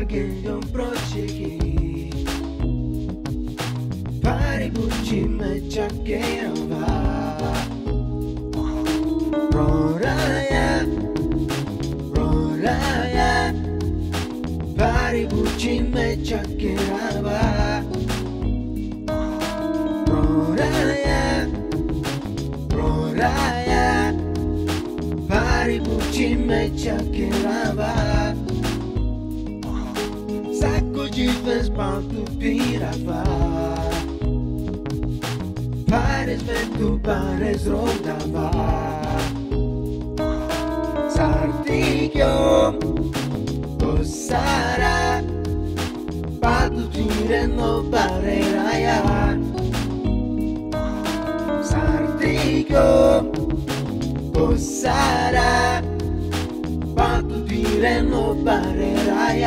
che non prosegui, pari bucci me ciò che non va. Roraya, pari bucci me ciò che non va. Roraya, pari bucci me ciò che non va. Sacco de vez panto pirava, pares vento pares rodava. Sartiglio, Ossara, pato tire no pareraia. Sartiglio, Ossara, pato tire no pareraia.